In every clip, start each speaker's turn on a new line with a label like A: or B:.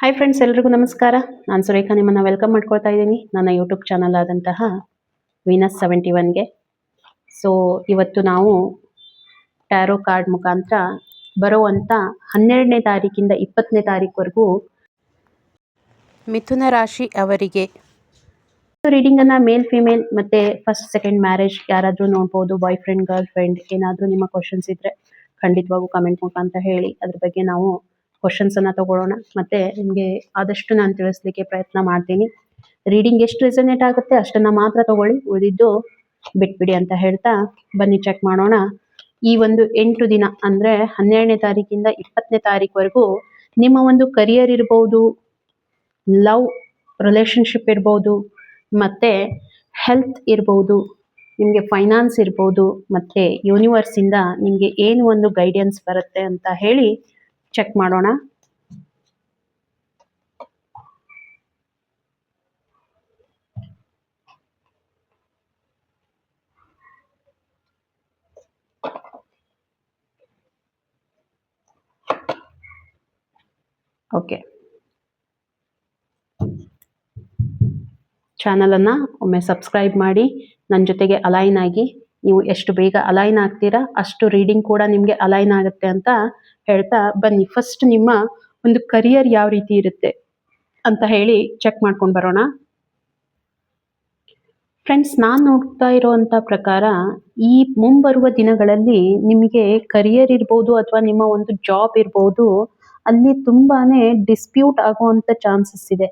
A: Hi friends, ಎಲ್ರಿಗೂ ನಮಸ್ಕಾರ. ನಾನು ಸುರೇಖಾ ನಿಮ್ಮನ್ನು ವೆಲ್ಕಮ್ ಮಾಡ್ಕೊಳ್ತಾ ಇದ್ದೀನಿ ನನ್ನ ಯೂಟ್ಯೂಬ್ ಚಾನಲ್ ಆದಂತಹ ವೀನಸ್71ಗೆ. ಸೊ ಇವತ್ತು ನಾವು ಟ್ಯಾರೋ ಕಾರ್ಡ್ ಮುಖಾಂತರ ಬರುವಂಥ 12ನೇ ತಾರೀಕಿಂದ 20ನೇ ತಾರೀಕುವರೆಗೂ ಮಿಥುನ ರಾಶಿ ಅವರಿಗೆ ರೀಡಿಂಗನ್ನು ಮೇಲ್ ಫಿಮೇಲ್ ಮತ್ತು ಫಸ್ಟ್ ಸೆಕೆಂಡ್ ಮ್ಯಾರೇಜ್ ಯಾರಾದರೂ ನೋಡ್ಬೋದು. ಬಾಯ್ ಫ್ರೆಂಡ್, ಗರ್ಲ್ ಫ್ರೆಂಡ್ ಏನಾದರೂ ನಿಮ್ಮ ಕ್ವಶನ್ಸ್ ಇದ್ದರೆ ಖಂಡಿತವಾಗೂ ಕಮೆಂಟ್ ಮುಖಾಂತರ ಹೇಳಿ. ಅದ್ರ ಬಗ್ಗೆ ನಾವು ಕ್ವಶನ್ಸನ್ನು ತಗೊಳ್ಳೋಣ. ಮತ್ತು ನಿಮಗೆ ಆದಷ್ಟು ನಾನು ತಿಳಿಸ್ಲಿಕ್ಕೆ ಪ್ರಯತ್ನ ಮಾಡ್ತೀನಿ. ರೀಡಿಂಗ್ ಎಷ್ಟು ರೆಸನೇಟ್ ಆಗುತ್ತೆ ಅಷ್ಟನ್ನು ಮಾತ್ರ ತಗೊಳ್ಳಿ, ಉಳಿದಿದ್ದು ಬಿಟ್ಬಿಡಿ ಅಂತ ಹೇಳ್ತಾ ಬನ್ನಿ ಚೆಕ್ ಮಾಡೋಣ. ಈ ಒಂದು 8 ದಿನ ಅಂದರೆ 12ನೇ ತಾರೀಕಿಂದ 20ನೇ ತಾರೀಕುವರೆಗೂ ನಿಮ್ಮ ಒಂದು ಕರಿಯರ್ ಇರ್ಬೋದು, ಲವ್ ರಿಲೇಷನ್ಶಿಪ್ ಇರ್ಬೋದು, ಮತ್ತು ಹೆಲ್ತ್ ಇರ್ಬೋದು, ನಿಮಗೆ ಫೈನಾನ್ಸ್ ಇರ್ಬೋದು, ಮತ್ತು ಯೂನಿವರ್ಸಿಂದ ನಿಮಗೆ ಏನು ಒಂದು ಗೈಡೆನ್ಸ್ ಬರುತ್ತೆ ಅಂತ ಹೇಳಿ ಚೆಕ್ ಮಾಡೋಣ. ಓಕೆ, ಚಾನಲನ್ನು ಒಮ್ಮೆ ಸಬ್ಸ್ಕ್ರೈಬ್ ಮಾಡಿ ನನ್ನ ಜೊತೆಗೆ ಅಲೈನ್ ಆಗಿ. ನೀವು ಎಷ್ಟು ಬೇಗ ಅಲೈನ್ ಆಗ್ತೀರಾ ಅಷ್ಟು ರೀಡಿಂಗ್ ಕೂಡ ನಿಮಗೆ ಅಲೈನ್ ಆಗುತ್ತೆ ಅಂತ ಹೇಳ್ತಾ ಬನ್ನಿ. ಫಸ್ಟ್ ನಿಮ್ಮ ಒಂದು ಕರಿಯರ್ ಯಾವ ರೀತಿ ಇರುತ್ತೆ ಅಂತ ಹೇಳಿ ಚೆಕ್ ಮಾಡ್ಕೊಂಡು ಬರೋಣ. ಫ್ರೆಂಡ್ಸ್, ನಾನು ನೋಡ್ತಾ ಇರೋವಂಥ ಪ್ರಕಾರ ಈ ಮುಂಬರುವ ದಿನಗಳಲ್ಲಿ ನಿಮಗೆ ಕರಿಯರ್ ಇರ್ಬೋದು ಅಥವಾ ನಿಮ್ಮ ಒಂದು ಜಾಬ್ ಇರ್ಬೋದು, ಅಲ್ಲಿ ತುಂಬಾನೇ ಡಿಸ್ಪ್ಯೂಟ್ ಆಗುವಂಥ ಚಾನ್ಸಸ್ ಇದೆ.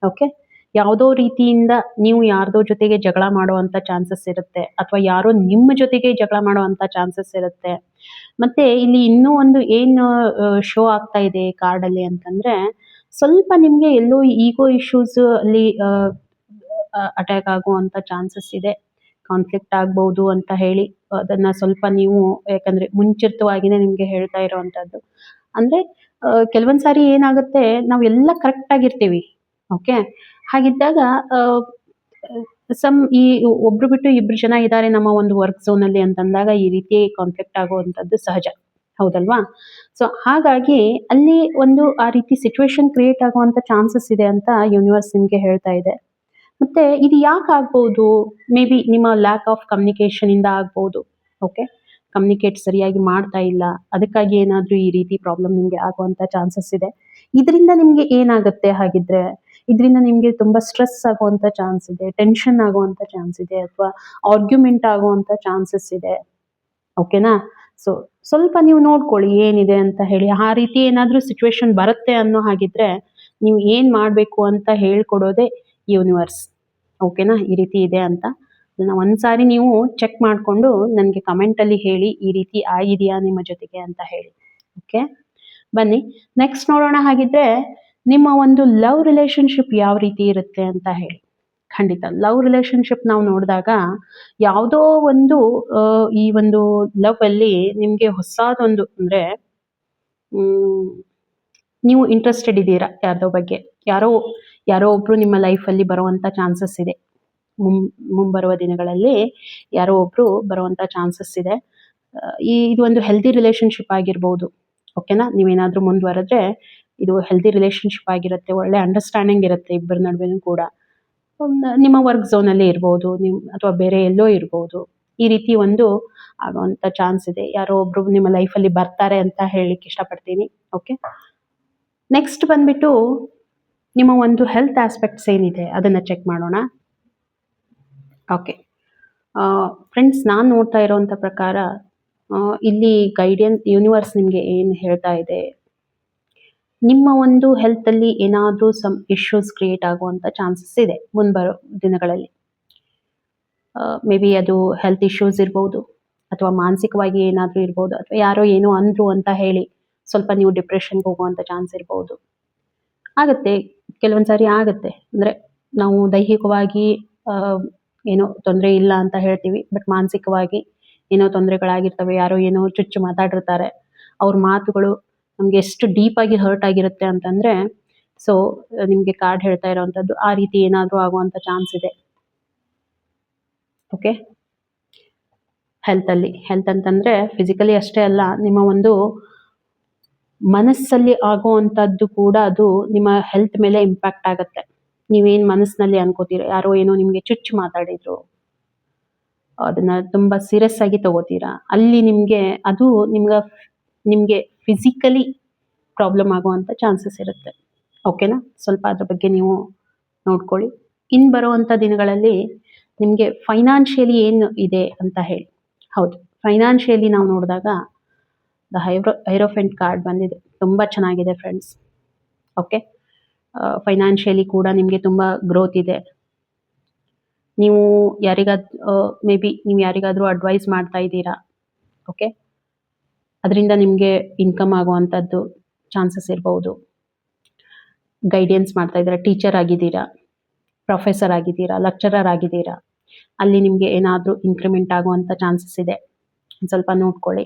A: ಓಕೆ, ಯಾವುದೋ ರೀತಿಯಿಂದ ನೀವು ಯಾರ್ದೋ ಜೊತೆಗೆ ಜಗಳ ಮಾಡುವಂಥ ಚಾನ್ಸಸ್ ಇರುತ್ತೆ, ಅಥವಾ ಯಾರೋ ನಿಮ್ಮ ಜೊತೆಗೆ ಜಗಳ ಮಾಡುವಂಥ ಚಾನ್ಸಸ್ ಇರುತ್ತೆ. ಮತ್ತೆ ಇಲ್ಲಿ ಇನ್ನೂ ಒಂದು ಏನು ಶೋ ಆಗ್ತಾ ಇದೆ ಕಾರ್ಡಲ್ಲಿ ಅಂತಂದ್ರೆ, ಸ್ವಲ್ಪ ನಿಮಗೆ ಎಲ್ಲೋ ಈಗೋ ಇಶ್ಯೂಸ್ ಅಲ್ಲಿ ಅಟ್ಯಾಕ್ ಆಗುವಂಥ ಚಾನ್ಸಸ್ ಇದೆ. ಕಾನ್ಫ್ಲಿಕ್ಟ್ ಆಗ್ಬೋದು ಅಂತ ಹೇಳಿ ಅದನ್ನ ಸ್ವಲ್ಪ ನೀವು, ಯಾಕಂದ್ರೆ ಮುಂಚಿತವಾಗಿನೇ ನಿಮಗೆ ಹೇಳ್ತಾ ಇರೋವಂಥದ್ದು. ಅಂದ್ರೆ ಕೆಲವೊಂದ್ ಸಾರಿ ಏನಾಗುತ್ತೆ, ನಾವೆಲ್ಲ ಕರೆಕ್ಟ್ ಆಗಿರ್ತೀವಿ. ಓಕೆ, ಹಾಗಿದ್ದಾಗ ಈ ಒಬ್ರು ಬಿಟ್ಟು ಇಬ್ರು ಜನ ಇದ್ದಾರೆ ನಮ್ಮ ಒಂದು ವರ್ಕ್ ಝೋನ್ ಅಲ್ಲಿ ಅಂತಂದಾಗ ಈ ರೀತಿ ಕಾನ್ಫ್ಲಿಕ್ಟ್ ಆಗುವಂಥದ್ದು ಸಹಜ, ಹೌದಲ್ವಾ? ಸೊ ಹಾಗಾಗಿ ಅಲ್ಲಿ ಒಂದು ಆ ರೀತಿ ಸಿಚುವೇಶನ್ ಕ್ರಿಯೇಟ್ ಆಗುವಂತ ಚಾನ್ಸಸ್ ಇದೆ ಅಂತ ಯೂನಿವರ್ಸ್ ನಿಮ್ಗೆ ಹೇಳ್ತಾ ಇದೆ. ಮತ್ತೆ ಇದು ಯಾಕೆ ಆಗ್ಬೋದು? ಮೇ ಬಿ ನಿಮ್ಮ ಲ್ಯಾಕ್ ಆಫ್ ಕಮ್ಯುನಿಕೇಶನ್ ಇಂದ ಆಗ್ಬೋದು. ಓಕೆ, ಕಮ್ಯುನಿಕೇಟ್ ಸರಿಯಾಗಿ ಮಾಡ್ತಾ ಇಲ್ಲ, ಅದಕ್ಕಾಗಿ ಏನಾದ್ರೂ ಈ ರೀತಿ ಪ್ರಾಬ್ಲಮ್ ನಿಮ್ಗೆ ಆಗುವಂತ ಚಾನ್ಸಸ್ ಇದೆ. ಇದರಿಂದ ನಿಮ್ಗೆ ಏನಾಗುತ್ತೆ ಹಾಗಿದ್ರೆ? ಇದರಿಂದ ನಿಮ್ಗೆ ತುಂಬಾ ಸ್ಟ್ರೆಸ್ ಆಗುವಂತ ಚಾನ್ಸ್ ಇದೆ, ಟೆನ್ಷನ್ ಆಗುವಂತ ಚಾನ್ಸ್ ಇದೆ, ಅಥವಾ ಆರ್ಗ್ಯುಮೆಂಟ್ ಆಗುವಂತ ಚಾನ್ಸಸ್ ಇದೆ. ಓಕೆನಾ? ಸೊ ಸ್ವಲ್ಪ ನೀವು ನೋಡ್ಕೊಳ್ಳಿ ಏನಿದೆ ಅಂತ ಹೇಳಿ. ಆ ರೀತಿ ಏನಾದ್ರೂ ಸಿಚುವೇಶನ್ ಬರುತ್ತೆ ಅನ್ನೋ ಹಾಗಿದ್ರೆ ನೀವು ಏನ್ ಮಾಡ್ಬೇಕು ಅಂತ ಹೇಳ್ಕೊಡೋದೇ ಯೂನಿವರ್ಸ್. ಓಕೆನಾ? ಈ ರೀತಿ ಇದೆ ಅಂತ ಅದನ್ನ ಒಂದ್ಸಾರಿ ನೀವು ಚೆಕ್ ಮಾಡಿಕೊಂಡು ನನಗೆ ಕಮೆಂಟಲ್ಲಿ ಹೇಳಿ, ಈ ರೀತಿ ಆಗಿದೆಯಾ ನಿಮ್ಮ ಜೊತೆಗೆ ಅಂತ ಹೇಳಿ. ಓಕೆ, ಬನ್ನಿ ನೆಕ್ಸ್ಟ್ ನೋಡೋಣ. ಹಾಗಿದ್ರೆ ನಿಮ್ಮ ಒಂದು ಲವ್ ರಿಲೇಶನ್ಶಿಪ್ ಯಾವ ರೀತಿ ಇರುತ್ತೆ ಅಂತ ಹೇಳಿ. ಖಂಡಿತ ಲವ್ ರಿಲೇಶನ್ಶಿಪ್ ನಾವು ನೋಡಿದಾಗ ಯಾವುದೋ ಒಂದು ಈ ಒಂದು ಲವ್ ಅಲ್ಲಿ ನಿಮಗೆ ಹೊಸದೊಂದು ಅಂದ್ರೆ ನೀವು ಇಂಟ್ರೆಸ್ಟೆಡ್ ಇದ್ದೀರಾ ಯಾರ್ದೋ ಬಗ್ಗೆ, ಯಾರೋ ಒಬ್ರು ನಿಮ್ಮ ಲೈಫಲ್ಲಿ ಬರುವಂತ ಚಾನ್ಸಸ್ ಇದೆ. ಮುಂಬರುವ ದಿನಗಳಲ್ಲಿ ಯಾರೋ ಒಬ್ರು ಬರುವಂತ ಚಾನ್ಸಸ್ ಇದೆ. ಇದು ಒಂದು ಹೆಲ್ದಿ ರಿಲೇಶನ್ಶಿಪ್ ಆಗಿರ್ಬೋದು. ಓಕೆನಾ? ನೀವೇನಾದ್ರೂ ಮುಂದುವರೆದ್ರೆ ಇದು ಹೆಲ್ದಿ ರಿಲೇಶನ್ಶಿಪ್ ಆಗಿರುತ್ತೆ, ಒಳ್ಳೆ ಅಂಡರ್ಸ್ಟ್ಯಾಂಡಿಂಗ್ ಇರುತ್ತೆ ಇಬ್ಬರ ನಡುವೆನೂ ಕೂಡ. ನಿಮ್ಮ ವರ್ಕ್ ಝೋನ್ ಅಲ್ಲಿ ಇರ್ಬೋದು, ಅಥವಾ ಬೇರೆ ಎಲ್ಲೋ ಇರ್ಬೋದು. ಈ ರೀತಿ ಒಂದು ಆಗುವಂತ ಚಾನ್ಸ್ ಇದೆ. ಯಾರೋ ಒಬ್ರು ನಿಮ್ಮ ಲೈಫಲ್ಲಿ ಬರ್ತಾರೆ ಅಂತ ಹೇಳಲಿಕ್ಕೆ ಇಷ್ಟಪಡ್ತೀನಿ. ಓಕೆ, ನೆಕ್ಸ್ಟ್ ಬಂದ್ಬಿಟ್ಟು ನಿಮ್ಮ ಒಂದು ಹೆಲ್ತ್ ಆಸ್ಪೆಕ್ಟ್ಸ್ ಏನಿದೆ ಅದನ್ನ ಚೆಕ್ ಮಾಡೋಣ. ಓಕೆ ಫ್ರೆಂಡ್ಸ್, ನಾನು ನೋಡ್ತಾ ಇರೋವಂಥ ಪ್ರಕಾರ ಇಲ್ಲಿ ಗೈಡೆನ್ಸ್ ಯೂನಿವರ್ಸ್ ನಿಮಗೆ ಏನು ಹೇಳ್ತಾ ಇದೆ, ನಿಮ್ಮ ಒಂದು ಹೆಲ್ತ್ ಅಲ್ಲಿ ಏನಾದರೂ ಸಮ್ ಇಶ್ಯೂಸ್ ಕ್ರಿಯೇಟ್ ಆಗುವಂತ ಚಾನ್ಸಸ್ ಇದೆ ಮುಂಬರೋ ದಿನಗಳಲ್ಲಿ. ಮೇ ಬಿ ಅದು ಹೆಲ್ತ್ ಇಶ್ಯೂಸ್ ಇರ್ಬೋದು, ಅಥವಾ ಮಾನಸಿಕವಾಗಿ ಏನಾದರೂ ಇರ್ಬೋದು, ಅಥವಾ ಯಾರೋ ಏನೋ ಅಂದ್ರು ಅಂತ ಹೇಳಿ ಸ್ವಲ್ಪ ನೀವು ಡಿಪ್ರೆಷನ್ಗೆ ಹೋಗುವಂತ ಚಾನ್ಸ್ ಇರ್ಬೋದು. ಆಗತ್ತೆ, ಕೆಲವೊಂದ್ಸಾರಿ ಆಗತ್ತೆ. ಅಂದ್ರೆ ನಾವು ದೈಹಿಕವಾಗಿ ಏನೋ ತೊಂದರೆ ಇಲ್ಲ ಅಂತ ಹೇಳ್ತೀವಿ, ಬಟ್ ಮಾನಸಿಕವಾಗಿ ಏನೋ ತೊಂದರೆಗಳಾಗಿರ್ತವೆ. ಯಾರೋ ಏನೋ ಚುಚ್ಚು ಮಾತಾಡಿರ್ತಾರೆ, ಅವ್ರ ಮಾತುಗಳು ನಮ್ಗೆ ಎಷ್ಟು ಡೀಪ್ ಆಗಿ ಹರ್ಟ್ ಆಗಿರುತ್ತೆ ಅಂತಂದ್ರೆ, ಸೊ ನಿಮ್ಗೆ ಕಾರ್ಡ್ ಹೇಳ್ತಾ ಇರೋವಂಥದ್ದು ಆ ರೀತಿ ಏನಾದರೂ ಆಗುವಂತ ಚಾನ್ಸ್ ಇದೆ. ಓಕೆ, ಹೆಲ್ತ್ ಅಂತಂದ್ರೆ ಫಿಸಿಕಲಿ ಅಷ್ಟೇ ಅಲ್ಲ, ನಿಮ್ಮ ಒಂದು ಮನಸ್ಸಲ್ಲಿ ಆಗುವಂಥದ್ದು ಕೂಡ ಅದು ನಿಮ್ಮ ಹೆಲ್ತ್ ಮೇಲೆ ಇಂಪ್ಯಾಕ್ಟ್ ಆಗುತ್ತೆ. ನೀವೇನು ಮನಸ್ಸಿನಲ್ಲಿ ಅನ್ಕೋತೀರ, ಯಾರೋ ಏನೋ ನಿಮಗೆ ಚುಚ್ಚು ಮಾತಾಡಿದ್ರು, ಅದನ್ನ ತುಂಬಾ ಸೀರಿಯಸ್ ಆಗಿ ತಗೋತೀರಾ, ಅಲ್ಲಿ ಅದು ನಿಮ್ಗೆ ಫಿಸಿಕಲಿ ಪ್ರಾಬ್ಲಮ್ ಆಗುವಂತ ಚಾನ್ಸಸ್ ಇರುತ್ತೆ. ಓಕೆನಾ? ಸ್ವಲ್ಪ ಅದ್ರ ಬಗ್ಗೆ ನೀವು ನೋಡ್ಕೊಳ್ಳಿ. ಇನ್ ಬರುವಂತ ದಿನಗಳಲ್ಲಿ ನಿಮ್ಗೆ ಫೈನಾನ್ಷಿಯಲಿ ಏನು ಇದೆ ಅಂತ ಹೇಳಿ. ಹೌದು, ಫೈನಾನ್ಷಿಯಲಿ ನಾವು ನೋಡಿದಾಗ ದ ಹೈರೋಫೆಂಟ್ ಕಾರ್ಡ್ ಬಂದಿದೆ. ತುಂಬಾ ಚೆನ್ನಾಗಿದೆ ಫ್ರೆಂಡ್ಸ್. ಓಕೆ, ಫೈನಾನ್ಷಿಯಲಿ ಕೂಡ ನಿಮಗೆ ತುಂಬಾ ಗ್ರೋತ್ ಇದೆ. ನೀವು ಮೇ ಬಿ ನೀವು ಯಾರಿಗಾದ್ರೂ ಅಡ್ವೈಸ್ ಮಾಡ್ತಾ ಇದ್ದೀರಾ, ಓಕೆ, ಅದರಿಂದ ನಿಮಗೆ ಇನ್ಕಮ್ ಆಗುವಂಥದ್ದು ಚಾನ್ಸಸ್ ಇರ್ಬೋದು. ಗೈಡೆನ್ಸ್ ಮಾಡ್ತಾ ಇದ್ದೀರಾ, ಟೀಚರ್ ಆಗಿದ್ದೀರಾ, ಪ್ರೊಫೆಸರ್ ಆಗಿದ್ದೀರಾ, ಲೆಕ್ಚರರ್ ಆಗಿದ್ದೀರಾ, ಅಲ್ಲಿ ನಿಮಗೆ ಏನಾದರೂ ಇನ್ಕ್ರಿಮೆಂಟ್ ಆಗುವಂಥ ಚಾನ್ಸಸ್ ಇದೆ. ಸ್ವಲ್ಪ ನೋಡ್ಕೊಳ್ಳಿ.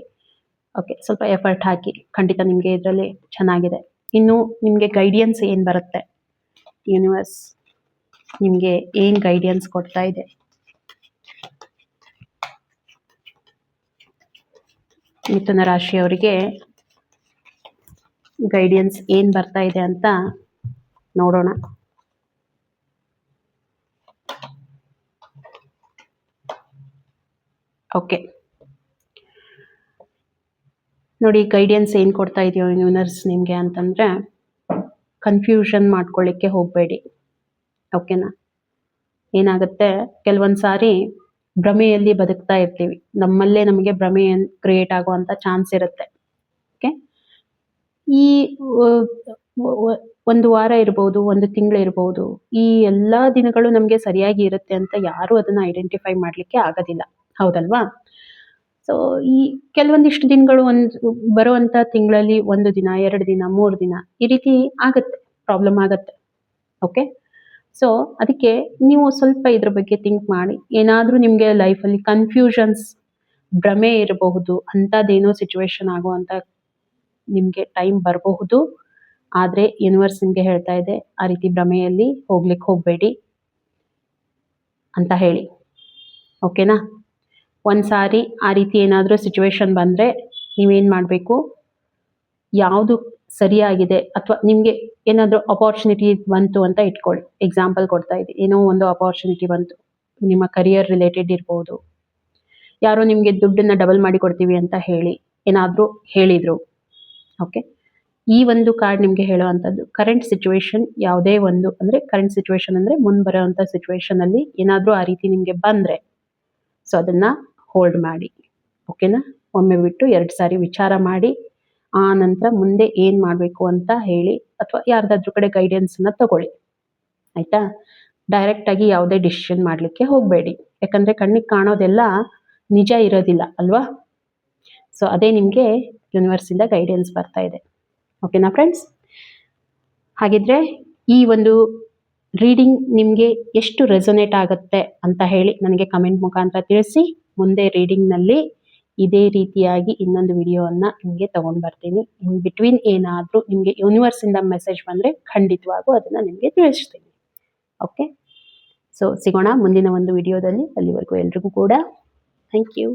A: ಓಕೆ, ಸ್ವಲ್ಪ ಎಫರ್ಟ್ ಹಾಕಿ, ಖಂಡಿತ ನಿಮಗೆ ಇದರಲ್ಲಿ ಚೆನ್ನಾಗಿದೆ. ಇನ್ನು ನಿಮಗೆ ಗೈಡೆನ್ಸ್ ಏನು ಬರುತ್ತೆ, ಯೂನಿವರ್ಸ್ ನಿಮಗೆ ಏನು ಗೈಡೆನ್ಸ್ ಕೊಡ್ತಾ ಇದೆ, ಮಿಥುನ ರಾಶಿಯವರಿಗೆ ಗೈಡೆನ್ಸ್ ಏನು ಬರ್ತಾ ಇದೆ ಅಂತ ನೋಡೋಣ. ಓಕೆ ನೋಡಿ, ಗೈಡೆನ್ಸ್ ಏನು ಕೊಡ್ತಾ ಇದೆಯೋ ಯೂನಿವರ್ಸ್ ನಿಮಗೆ ಅಂತಂದರೆ, ಕನ್ಫ್ಯೂಷನ್ ಮಾಡ್ಕೊಳ್ಳಿಕ್ಕೆ ಹೋಗಬೇಡಿ. ಓಕೆನಾ? ಏನಾಗುತ್ತೆ, ಕೆಲವೊಂದು ಸಾರಿ ಭ್ರಮೆಯಲ್ಲಿ ಬದುಕ್ತಾ ಇರ್ತೀವಿ, ನಮ್ಮಲ್ಲೇ ನಮಗೆ ಭ್ರಮೆ ಕ್ರಿಯೇಟ್ ಆಗುವಂಥ ಚಾನ್ಸ್ ಇರುತ್ತೆ. ಓಕೆ, ಈ ಒಂದು ವಾರ ಇರ್ಬೋದು, ಒಂದು ತಿಂಗಳು ಇರ್ಬೋದು, ಈ ಎಲ್ಲ ದಿನಗಳು ನಮಗೆ ಸರಿಯಾಗಿ ಇರುತ್ತೆ ಅಂತ ಯಾರೂ ಅದನ್ನು ಐಡೆಂಟಿಫೈ ಮಾಡಲಿಕ್ಕೆ ಆಗೋದಿಲ್ಲ, ಹೌದಲ್ವಾ? ಸೊ ಈ ಕೆಲವೊಂದಿಷ್ಟು ದಿನಗಳು ಬರುವಂಥ ತಿಂಗಳಲ್ಲಿ 1 ದಿನ, 2 ದಿನ, 3 ದಿನ ಈ ರೀತಿ ಆಗುತ್ತೆ, ಪ್ರಾಬ್ಲಮ್ ಆಗುತ್ತೆ. ಓಕೆ, ಸೊ ಅದಕ್ಕೆ ನೀವು ಸ್ವಲ್ಪ ಇದ್ರ ಬಗ್ಗೆ ಥಿಂಕ್ ಮಾಡಿ. ಏನಾದರೂ ನಿಮಗೆ ಲೈಫಲ್ಲಿ ಕನ್ಫ್ಯೂಷನ್ಸ್, ಭ್ರಮೆ ಇರಬಹುದು, ಅಂಥದ್ದೇನೋ ಸಿಚುವೇಶನ್ ಆಗುವಂಥ ನಿಮಗೆ ಟೈಮ್ ಬರಬಹುದು. ಆದರೆ ಯೂನಿವರ್ಸ್ ನಿಮಗೆ ಹೇಳ್ತಾ ಇದೆ, ಆ ರೀತಿ ಭ್ರಮೆಯಲ್ಲಿ ಹೋಗ್ಲಿಕ್ಕೆ ಹೋಗಬೇಡಿ ಅಂತ ಹೇಳಿ. ಓಕೆನಾ? ಒಂದು ಸಾರಿ ಆ ರೀತಿ ಏನಾದರೂ ಸಿಚುವೇಶನ್ ಬಂದರೆ ನೀವೇನು ಮಾಡಬೇಕು, ಯಾವುದು ಸರಿಯಾಗಿದೆ ಅಥವಾ ನಿಮಗೆ ಏನಾದರೂ ಅಪಾರ್ಚುನಿಟಿ ಬಂತು ಅಂತ ಇಟ್ಕೊಳ್ಳಿ. ಎಕ್ಸಾಂಪಲ್ ಕೊಡ್ತಾ ಇದ್ದೀನಿ, ಏನೋ ಒಂದು ಅಪಾರ್ಚುನಿಟಿ ಬಂತು, ನಿಮ್ಮ ಕರಿಯರ್ ರಿಲೇಟೆಡ್ ಇರ್ಬೋದು, ಯಾರೋ ನಿಮಗೆ ದುಡ್ಡನ್ನು ಡಬಲ್ ಮಾಡಿ ಕೊಡ್ತೀವಿ ಅಂತ ಏನಾದರೂ ಹೇಳಿದರು. ಓಕೆ, ಈ ಒಂದು ಕಾರ್ಡ್ ನಿಮಗೆ ಹೇಳುವಂಥದ್ದು ಕರೆಂಟ್ ಸಿಚುವೇಶನ್ ಯಾವುದೇ ಒಂದು, ಅಂದರೆ ಕರೆಂಟ್ ಸಿಚುವೇಶನ್ ಅಂದರೆ ಮುಂದೆ ಬರೋವಂಥ ಸಿಚುವೇಶನಲ್ಲಿ ಏನಾದರೂ ಆ ರೀತಿ ನಿಮಗೆ ಬಂದರೆ, ಸೊ ಅದನ್ನು ಹೋಲ್ಡ್ ಮಾಡಿ. ಓಕೆನಾ? ಒಮ್ಮೆ ಬಿಟ್ಟು 2 ಸಾರಿ ವಿಚಾರ ಮಾಡಿ, ಆ ನಂತರ ಮುಂದೆ ಏನು ಮಾಡಬೇಕು ಅಂತ ಹೇಳಿ, ಅಥವಾ ಯಾರ್ದಾದ್ರೂ ಕಡೆ ಗೈಡೆನ್ಸನ್ನು ತಗೊಳ್ಳಿ. ಆಯಿತಾ? ಡೈರೆಕ್ಟಾಗಿ ಯಾವುದೇ ಡಿಸಿಷನ್ ಮಾಡಲಿಕ್ಕೆ ಹೋಗಬೇಡಿ, ಯಾಕಂದರೆ ಕಣ್ಣಿಗೆ ಕಾಣೋದೆಲ್ಲ ನಿಜ ಇರೋದಿಲ್ಲ ಅಲ್ವಾ? ಸೊ ಅದೇ ನಿಮಗೆ ಯೂನಿವರ್ಸಿಂದ ಗೈಡೆನ್ಸ್ ಬರ್ತಾ ಇದೆ. ಓಕೆನಾ ಫ್ರೆಂಡ್ಸ್? ಹಾಗಿದ್ರೆ ಈ ಒಂದು ರೀಡಿಂಗ್ ನಿಮಗೆ ಎಷ್ಟು ರೆಸೊನೇಟ್ ಆಗುತ್ತೆ ಅಂತ ಹೇಳಿ ನನಗೆ ಕಮೆಂಟ್ ಮುಖಾಂತರ ತಿಳಿಸಿ. ಮುಂದೆ ರೀಡಿಂಗ್ನಲ್ಲಿ ಇದೇ ರೀತಿಯಾಗಿ ಇನ್ನೊಂದು ವಿಡಿಯೋವನ್ನು ನಿಮಗೆ ತಗೊಂಡು ಬರ್ತೀನಿ. ಇನ್ ಬಿಟ್ವೀನ್ ಏನಾದರೂ ನಿಮಗೆ ಯೂನಿವರ್ಸಿಂದ ಮೆಸೇಜ್ ಬಂದರೆ ಖಂಡಿತವಾಗೂ ಅದನ್ನು ನಿಮಗೆ ತಿಳಿಸ್ತೀನಿ. ಓಕೆ, ಸೊ ಸಿಗೋಣ ಮುಂದಿನ ಒಂದು ವಿಡಿಯೋದಲ್ಲಿ. ಅಲ್ಲಿವರೆಗೂ ಎಲ್ರಿಗೂ ಕೂಡ ಥ್ಯಾಂಕ್ ಯು.